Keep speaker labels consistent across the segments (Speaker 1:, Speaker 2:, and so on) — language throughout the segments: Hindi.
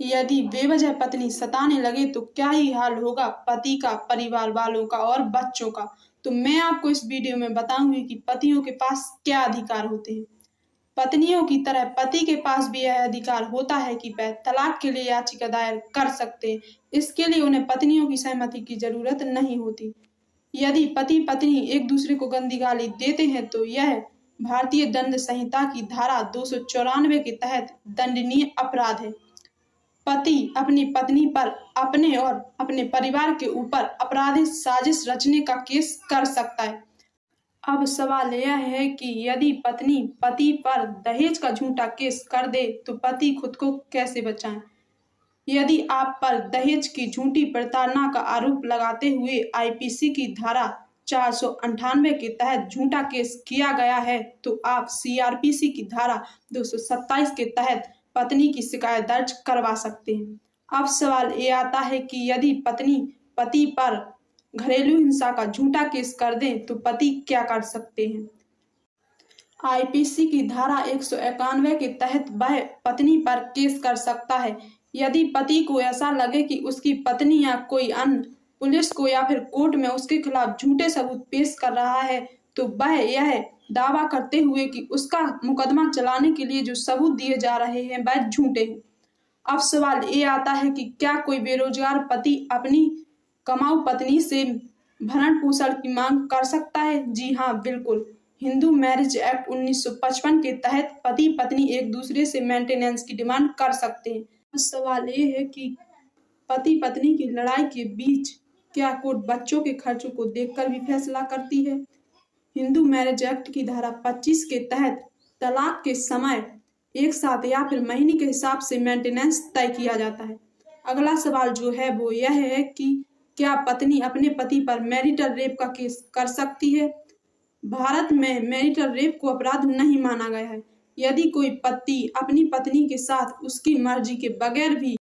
Speaker 1: यदि बेवजह पत्नी सताने लगे तो क्या ही हाल होगा पति का, परिवार वालों का और बच्चों का। तो मैं आपको इस वीडियो में बताऊंगी कि पतियों के पास क्या अधिकार होते हैं। पत्नियों की तरह पति के पास भी यह अधिकार होता है कि वह तलाक के लिए याचिका दायर कर सकते हैं। इसके लिए उन्हें पत्नियों की सहमति की जरूरत नहीं होती। यदि पति पत्नी एक दूसरे को गंदी गाली देते हैं तो यह भारतीय दंड संहिता की धारा 294 के तहत दंडनीय अपराध है। पति अपनी पत्नी पर अपने और अपने परिवार के ऊपर आपराधिक साजिश रचने का केस कर सकता है। अब सवाल यह है कि यदि पत्नी पति पर दहेज का झूठा केस कर दे तो पति खुद को कैसे बचाएं। यदि आप पर दहेज की झूठी प्रताड़ना का आरोप लगाते हुए आईपीसी की धारा 498 के तहत झूठा केस किया गया है तो आप सीआरपीसी की धारा 227 के तहत पत्नी की शिकायत दर्ज करवा सकते हैं। अब सवाल ये आता है कि यदि पत्नी पति पर घरेलू हिंसा का झूठा केस कर दें तो पति क्या कर सकते हैं। आईपीसी की धारा 191 के तहत वह पत्नी पर केस कर सकता है। यदि पति को ऐसा लगे कि उसकी पत्नी या कोई अन्य पुलिस को या फिर कोर्ट में उसके खिलाफ झूठे सबूत पेश कर रहा है तो वह यह दावा करते हुए कि उसका मुकदमा चलाने के लिए जो सबूत दिए जा रहे हैं वह झूठे हैं। अब सवाल ये आता है कि क्या कोई बेरोजगार पति अपनी कमाऊ पत्नी से भरण पोषण की मांग कर सकता है। जी हाँ, बिल्कुल। हिंदू मैरिज एक्ट 1955 के तहत पति पत्नी एक दूसरे से मेंटेनेंस की डिमांड कर सकते हैं। सवाल ये है कि पति पत्नी की लड़ाई के बीच क्या कोर्ट बच्चों के खर्चों को देखकर भी फैसला करती है। हिंदू मैरिज एक्ट की धारा 25 के तहत तलाक के समय एक साथ या फिर महीने के हिसाब से मेंटेनेंस तय किया जाता है। अगला सवाल जो है वो यह है कि क्या पत्नी अपने पति पर मैरिटल रेप का केस कर सकती है। भारत में मैरिटल रेप को अपराध नहीं माना गया है। यदि कोई पति अपनी पत्नी के साथ उसकी मर्जी के बगैर भी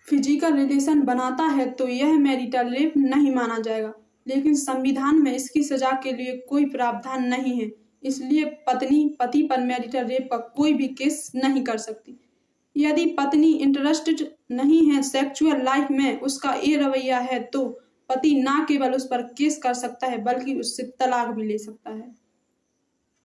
Speaker 1: फिजिकल रिलेशन बनाता है तो यह मैरिटल रेप नहीं माना जाएगा, लेकिन संविधान में इसकी सजा के लिए कोई प्रावधान नहीं है। इसलिए पत्नी पति पर मैरिटल रेप का कोई भी केस नहीं कर सकती। यदि पत्नी इंटरेस्टेड नहीं है सेक्सुअल लाइफ में, उसका ये रवैया है तो पति ना केवल उस पर केस कर सकता है बल्कि उससे तलाक भी ले सकता है।